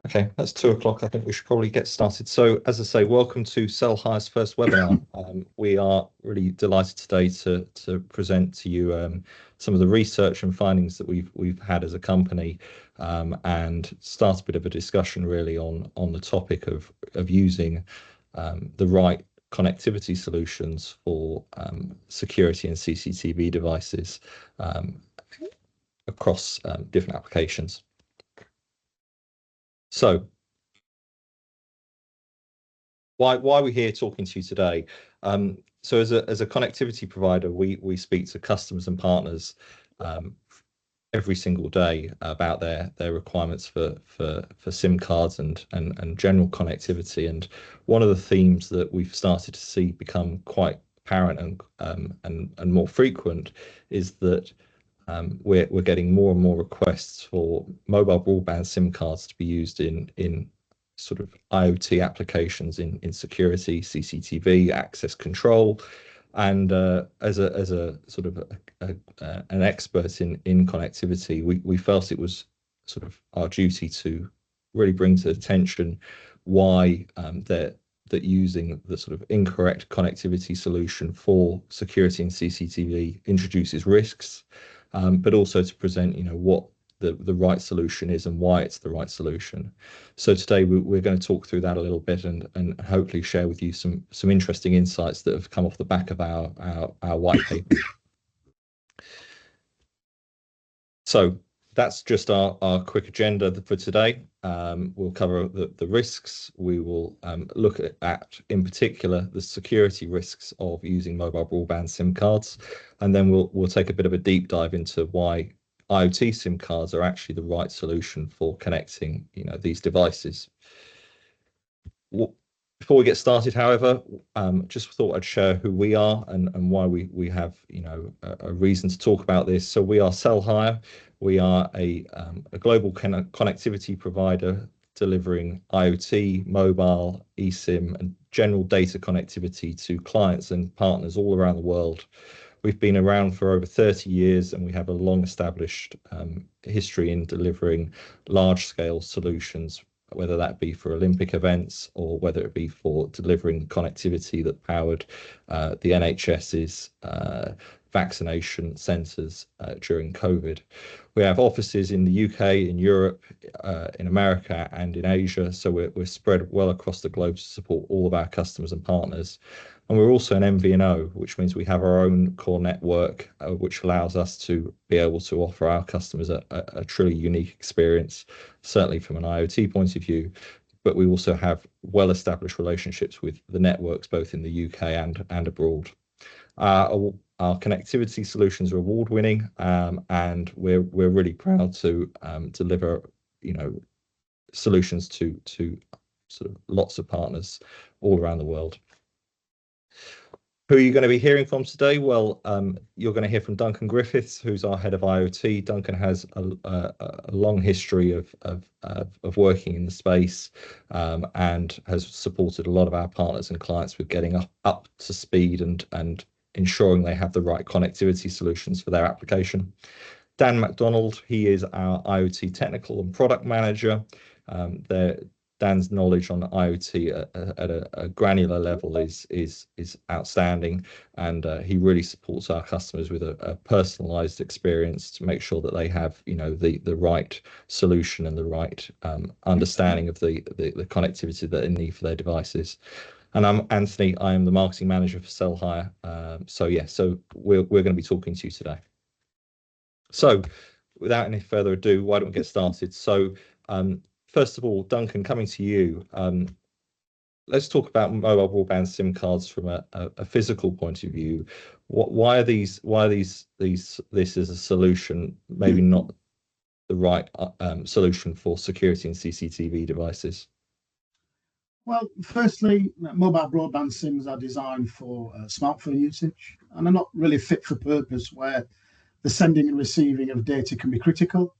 Okay, that's 2 o'clock. I think we should probably get started. So, as I say, welcome to Sell High's first webinar. We are really delighted today to present to you some of the research and findings that we've had as a company, and start a bit of a discussion really on the topic of using the right connectivity solutions for security and CCTV devices across different applications. So why are we here talking to you today? So as a connectivity provider, we speak to customers and partners every single day about their requirements for SIM cards and general connectivity. And one of the themes that we've started to see become quite apparent and more frequent is that we're getting more and more requests for mobile broadband SIM cards to be used in sort of IoT applications in security, CCTV, access control, and as a sort of an expert in connectivity, we felt it was sort of our duty to really bring to attention why that using the sort of incorrect connectivity solution for security and CCTV introduces risks, but also to present, what the right solution is and why it's the right solution. So today we're going to talk through that a little bit and hopefully share with you some interesting insights that have come off the back of our white paper. So that's just our quick agenda for today. We'll cover the risks. We will look at, in particular, the security risks of using mobile broadband SIM cards, and then we'll take a bit of a deep dive into why IoT SIM cards are actually the right solution for connecting, these devices. Before we get started, however, just thought I'd share who we are and why we have, a reason to talk about this. So we are Sell Higher. We are a global connectivity provider delivering IoT, mobile, eSIM, and general data connectivity to clients and partners all around the world. We've been around for over 30 years and we have a long-established history in delivering large-scale solutions, whether that be for Olympic events or whether it be for delivering connectivity that powered the NHS's vaccination centres during COVID. We have offices in the UK, in Europe, in America and in Asia, so we're spread well across the globe to support all of our customers and partners. And we're also an MVNO, which means we have our own core network, which allows us to be able to offer our customers a truly unique experience, certainly from an IoT point of view. But we also have well-established relationships with the networks, both in the UK and abroad. Our connectivity solutions are award-winning, and we're really proud to deliver, solutions to sort of lots of partners all around the world. Who are you going to be hearing from today? Well, you're going to hear from Duncan Griffiths, who's our head of IoT. Duncan has a long history of working in the space, and has supported a lot of our partners and clients with getting up to speed and ensuring they have the right connectivity solutions for their application. Dan MacDonald, he is our IoT technical and product manager. Dan's knowledge on IoT at a granular level is outstanding, and he really supports our customers with a personalized experience to make sure that they have, the right solution and the right understanding of the connectivity that they need for their devices. And I'm Anthony. I am the marketing manager for Sell Higher. So we're going to be talking to you today. So without any further ado, why don't we get started? So first of all, Duncan, coming to you, let's talk about mobile broadband SIM cards from a physical point of view. Why are this as a solution, maybe not the right solution for security and CCTV devices? Well, firstly, mobile broadband SIMs are designed for smartphone usage and are not really fit for purpose where the sending and receiving of data can be critical.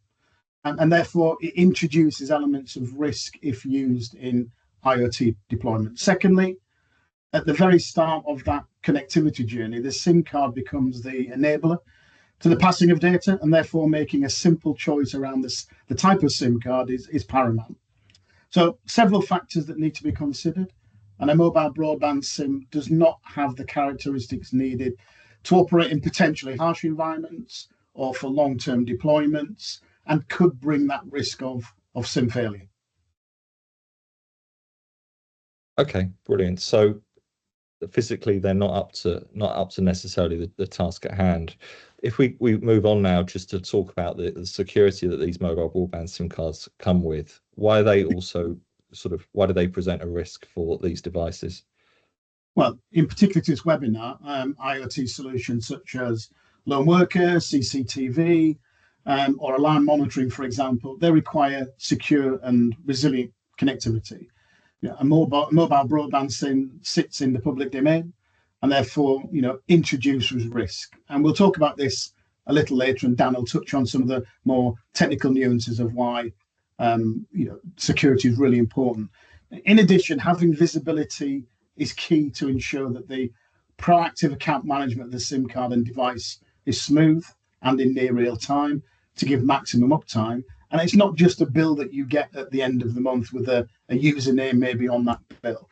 And therefore, it introduces elements of risk if used in IoT deployment. Secondly, at the very start of that connectivity journey, the SIM card becomes the enabler to the passing of data, and therefore making a simple choice around the type of SIM card is paramount. So several factors that need to be considered, and a mobile broadband SIM does not have the characteristics needed to operate in potentially harsh environments or for long-term deployments, and could bring that risk of SIM failure. Okay, brilliant. So physically they're not up to necessarily the task at hand. If we move on now just to talk about the security that these mobile broadband SIM cards come with, why are they also why do they present a risk for these devices? Well, in particular to this webinar, IoT solutions such as lone worker, CCTV, or alarm monitoring, for example, they require secure and resilient connectivity. A mobile broadband SIM sits in the public domain, and therefore, introduces risk. And we'll talk about this a little later, and Dan will touch on some of the more technical nuances of why security is really important. In addition, having visibility is key to ensure that the proactive account management of the SIM card and device is smooth and in near real time to give maximum uptime. And it's not just a bill that you get at the end of the month with a username maybe on that bill.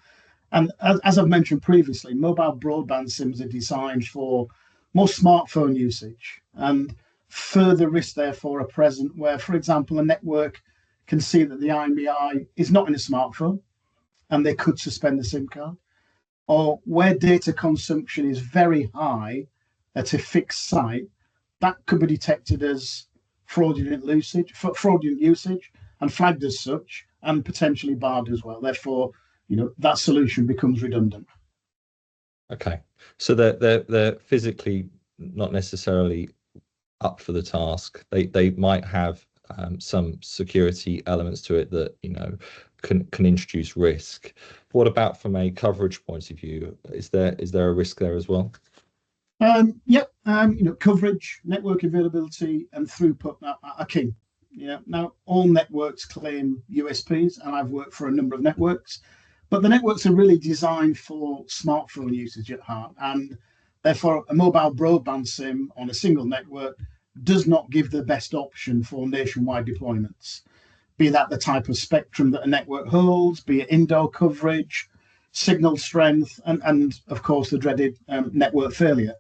And as I've mentioned previously, mobile broadband SIMs are designed for more smartphone usage, and further risks therefore are present where, for example, a network can see that the IMEI is not in a smartphone and they could suspend the SIM card, or where data consumption is very high at a fixed site, that could be detected as fraudulent usage and flagged as such and potentially barred as well. Therefore, that solution becomes redundant. Okay, so they're physically not necessarily up for the task. They might have some security elements to it that can introduce risk. What about from a coverage point of view? Is there a risk there as well? Coverage, network availability, and throughput are key. Now all networks claim USPs, and I've worked for a number of networks, but the networks are really designed for smartphone usage at heart, and therefore a mobile broadband SIM on a single network does not give the best option for nationwide deployments, be that the type of spectrum that a network holds, be it indoor coverage, signal strength, and of course the dreaded network failure.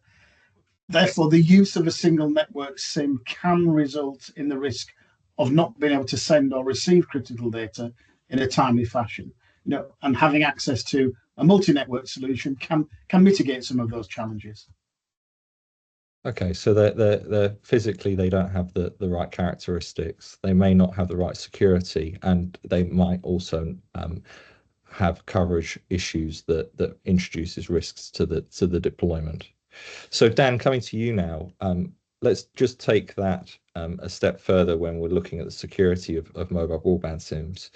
Therefore, the use of a single network SIM can result in the risk of not being able to send or receive critical data in a timely fashion. And having access to a multi-network solution can mitigate some of those challenges. Okay, so they're physically they don't have the right characteristics. They may not have the right security, and they might also have coverage issues that introduces risks to the deployment. So Dan, coming to you now, let's just take that a step further when we're looking at the security of mobile broadband SIMs.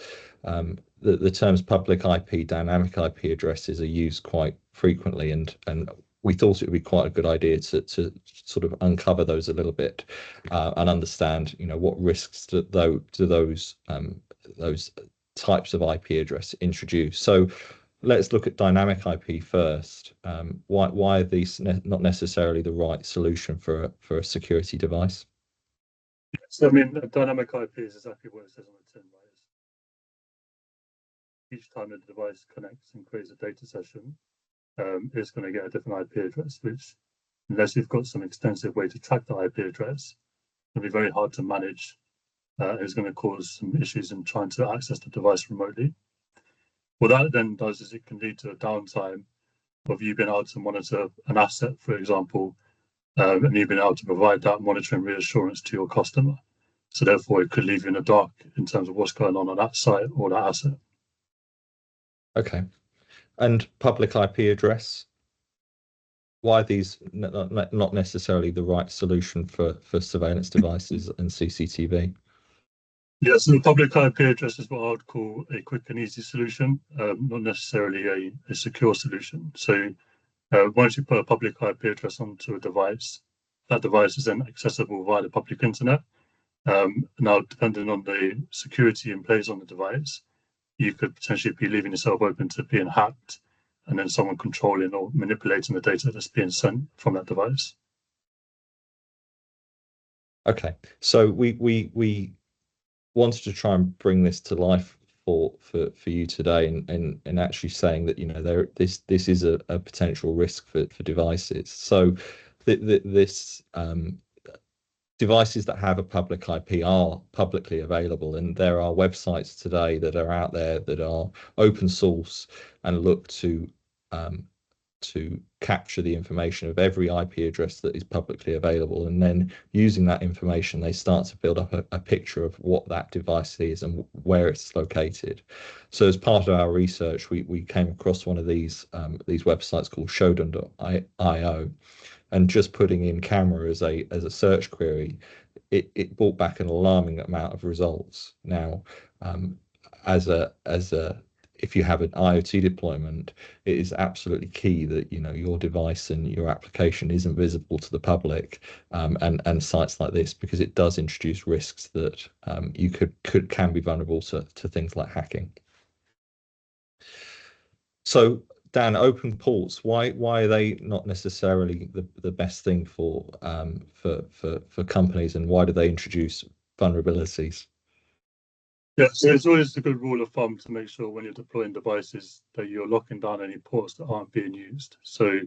The terms public IP, dynamic IP addresses are used quite frequently, and we thought it would be quite a good idea to sort of uncover those a little bit and understand, what risks do those types of IP address introduce. So let's look at dynamic IP first. Why are these not necessarily the right solution for a security device? So, dynamic IP is exactly what it says on the tin, right? Each time the device connects and creates a data session, it's going to get a different IP address, which, unless you've got some extensive way to track the IP address, it'll be very hard to manage. It's going to cause some issues in trying to access the device remotely. What that then does is it can lead to a downtime of you being able to monitor an asset, for example, and you've been able to provide that monitoring reassurance to your customer. So therefore, it could leave you in the dark in terms of what's going on that site or that asset. Okay. And public IP address, why are these not necessarily the right solution for surveillance devices and CCTV? Yeah, so the public IP address is what I would call a quick and easy solution, not necessarily a secure solution. So once you put a public IP address onto a device, that device is then accessible via the public internet. Now, depending on the security in place on the device, you could potentially be leaving yourself open to being hacked and then someone controlling or manipulating the data that's being sent from that device. Okay, so we wanted to try and bring this to life for you today, and actually saying that, you know, this is a potential risk for devices. So this devices that have a public IP are publicly available, and there are websites today that are out there that are open source and look to capture the information of every IP address that is publicly available, and then using that information they start to build up a picture of what that device is and where it's located. So as part of our research, we came across one of these websites called Shodan.io, and just putting in camera as a search query, it brought back an alarming amount of results. Now, as a if you have an IoT deployment, it is absolutely key that, you know, your device and your application isn't visible to the public, and sites like this, because it does introduce risks that you can be vulnerable to things like hacking. So Dan, open ports, why are they not necessarily the best thing for companies, and why do they introduce vulnerabilities? Yeah, so it's always a good rule of thumb to make sure when you're deploying devices that you're locking down any ports that aren't being used. So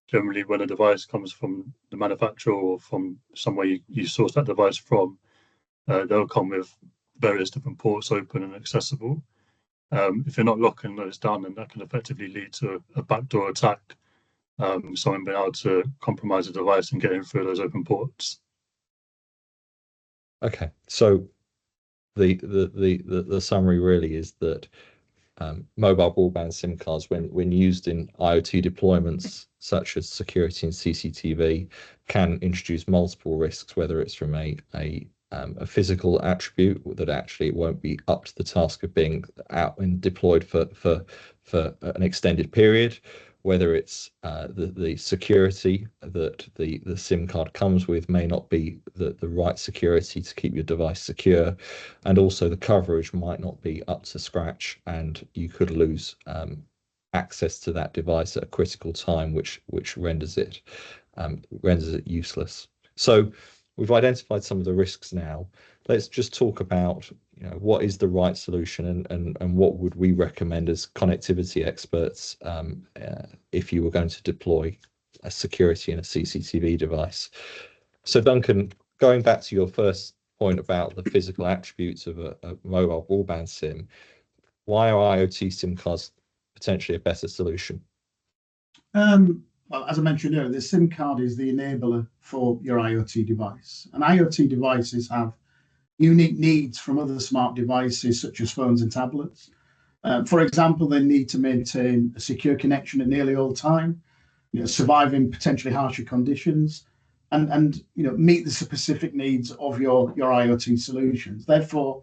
generally when a device comes from the manufacturer or from somewhere you source that device from, they'll come with various different ports open and accessible. If you're not locking those down, then that can effectively lead to a backdoor attack, someone being able to compromise a device and get in through those open ports. Okay, so the summary really is that mobile broadband SIM cards, when used in IoT deployments such as security and CCTV, can introduce multiple risks, whether it's from a physical attribute that actually it won't be up to the task of being out and deployed for an extended period, whether it's the security that the SIM card comes with may not be the right security to keep your device secure, and also the coverage might not be up to scratch, and you could lose access to that device at a critical time, which renders it useless. So we've identified some of the risks now. Let's just talk about, you know, what is the right solution, and what would we recommend as connectivity experts if you were going to deploy a security in a CCTV device. So Duncan, going back to your first point about the physical attributes of a mobile broadband SIM, why are IoT SIM cards potentially a better solution? Well, as I mentioned earlier, the SIM card is the enabler for your IoT device. And IoT devices have unique needs from other smart devices, such as phones and tablets. For example, they need to maintain a secure connection at nearly all time, you know, survive in potentially harsher conditions, and you know, meet the specific needs of your IoT solutions. Therefore,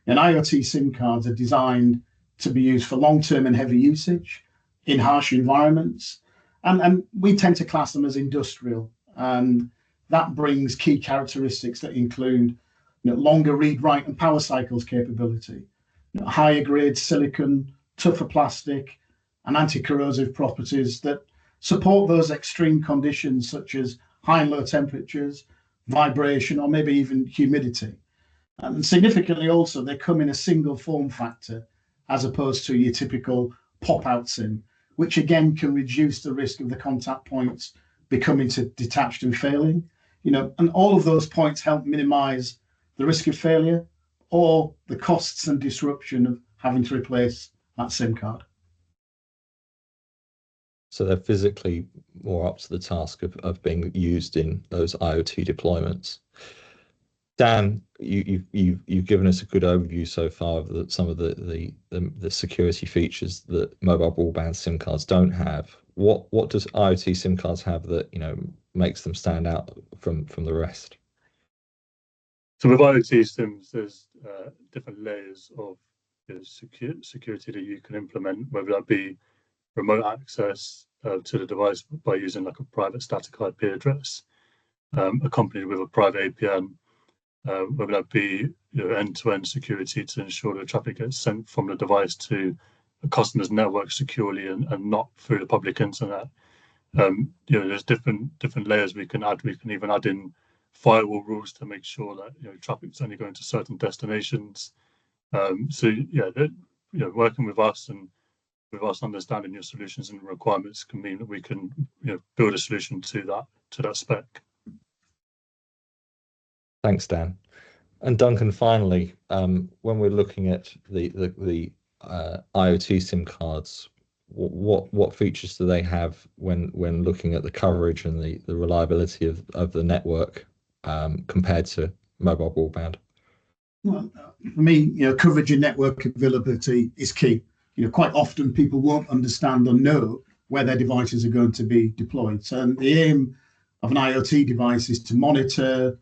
IoT SIM cards are designed to be used for long-term and heavy usage in harsh environments. And we tend to class them as industrial, and that brings key characteristics that include, you know, longer read, write, and power cycles capability, you know, higher grade silicon, tougher plastic, and anti-corrosive properties that support those extreme conditions such as high and low temperatures, vibration, or maybe even humidity. And significantly also, they come in a single form factor as opposed to your typical pop-out SIM, which again can reduce the risk of the contact points becoming detached and failing. You know, and all of those points help minimize the risk of failure or the costs and disruption of having to replace that SIM card. So they're physically more up to the task of being used in those IoT deployments. Dan, you've given us a good overview so far of some of the security features that mobile broadband SIM cards don't have. What does IoT SIM cards have that, you know, makes them stand out from the rest? So with IoT SIMs, there's different layers of security that you can implement, whether that be remote access to the device by using like a private static IP address, accompanied with a private APN. Whether that be, you know, end-to-end security to ensure that traffic gets sent from the device to a customer's network securely and not through the public internet. You know, there's different layers we can add. We can even add in firewall rules to make sure that, you know, traffic's only going to certain destinations. So yeah, working with us and with us understanding your solutions and requirements can mean that we can build a solution to that spec. Thanks, Dan. And Duncan, finally, when we're looking at the IoT SIM cards, what features do they have when looking at the coverage and the reliability of the network compared to mobile broadband? Well, for me, coverage and network availability is key. Quite often people won't understand or know where their devices are going to be deployed. So the aim of an IoT device is to monitor,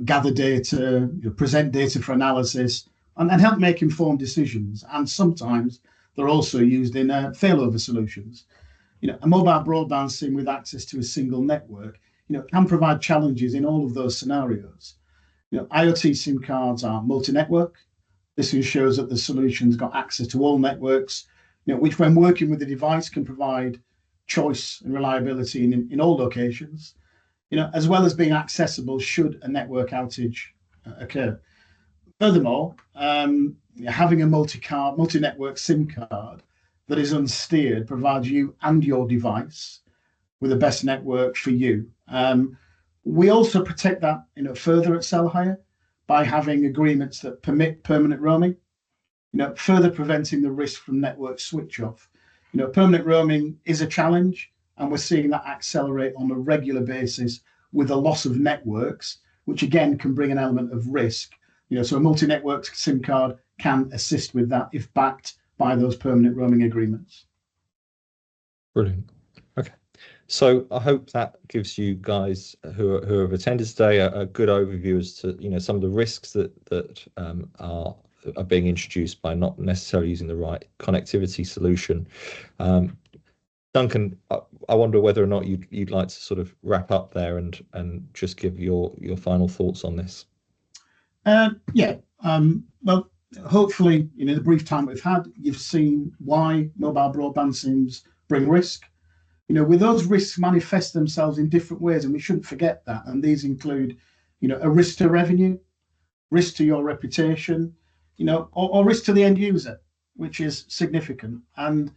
gather data, present data for analysis, and help make informed decisions. And sometimes they're also used in failover solutions. A mobile broadband SIM with access to a single network, can provide challenges in all of those scenarios. IoT SIM cards are multi-network. This ensures that the solution's got access to all networks, which when working with the device can provide choice and reliability in all locations, as well as being accessible should a network outage occur. Furthermore, having a multi-network SIM card that is unsteered provides you and your device with the best network for you. We also protect that further at Sell Hire by having agreements that permit permanent roaming, further preventing the risk from network switch off. Permanent roaming is a challenge, and we're seeing that accelerate on a regular basis with the loss of networks, which again can bring an element of risk. So a multi-network SIM card can assist with that if backed by those permanent roaming agreements. Brilliant. Okay. So I hope that gives you guys who have attended today a good overview as to some of the risks that are being introduced by not necessarily using the right connectivity solution. Duncan, I wonder whether or not you'd like to sort of wrap up there and just give your final thoughts on this. Well, hopefully, the brief time we've had, you've seen why mobile broadband SIMs bring risk. With those risks manifest themselves in different ways, and we shouldn't forget that. And these include, a risk to revenue, risk to your reputation, or risk to the end user, which is significant. And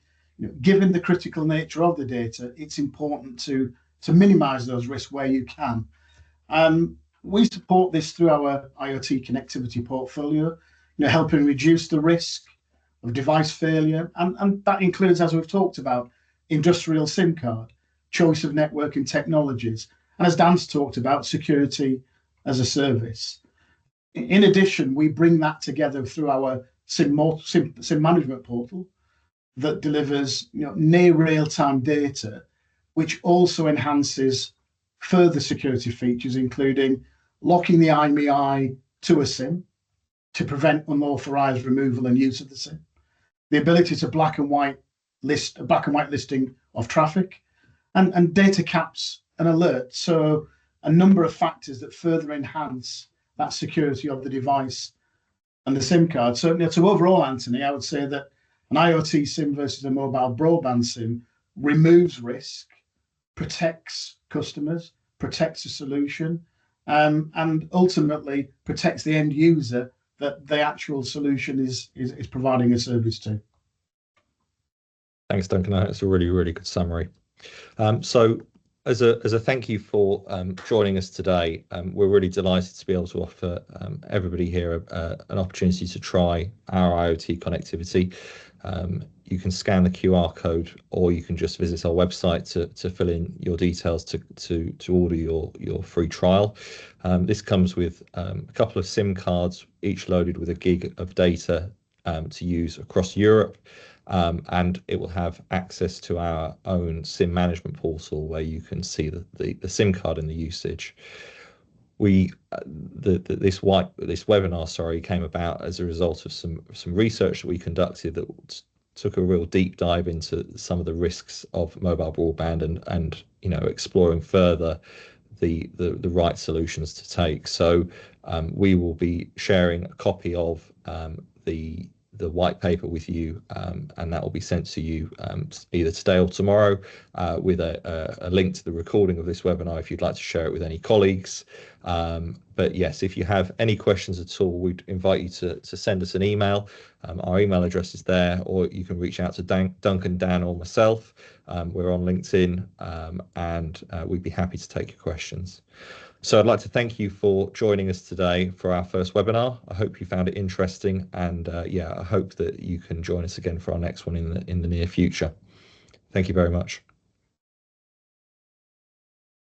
given the critical nature of the data, it's important to minimise those risks where you can. We support this through our IoT connectivity portfolio, helping reduce the risk of device failure, and that includes, as we've talked about, industrial SIM card, choice of networking technologies, and as Dan's talked about, security as a service. In addition, we bring that together through our SIM management portal that delivers near real-time data, which also enhances further security features, including locking the IMEI to a SIM to prevent unauthorized removal and use of the SIM, the ability to black and white listing of traffic, and data caps and alerts. So a number of factors that further enhance that security of the device and the SIM card. So overall, Anthony, I would say that an IoT SIM versus a mobile broadband SIM removes risk, protects customers, protects the solution, and ultimately protects the end user that the actual solution is providing a service to. Thanks, Duncan. That's a really, really good summary. So as a thank you for joining us today, we're really delighted to be able to offer everybody here an opportunity to try our IoT connectivity. You can scan the QR code, or you can just visit our website to fill in your details to order your free trial. This comes with a couple of SIM cards, each loaded with a gig of data to use across Europe. And it will have access to our own SIM management portal where you can see the SIM card and the usage. This webinar, came about as a result of some research that we conducted that took a real deep dive into some of the risks of mobile broadband and exploring further the right solutions to take. So we will be sharing a copy of the white paper with you, and that will be sent to you either today or tomorrow with a link to the recording of this webinar if you'd like to share it with any colleagues. But yes, if you have any questions at all, we'd invite you to send us an email. Our email address is there, or you can reach out to Duncan, Dan, or myself. We're on LinkedIn, and we'd be happy to take your questions. So I'd like to thank you for joining us today for our first webinar. I hope you found it interesting, and yeah, I hope that you can join us again for our next one in the near future. Thank you very much.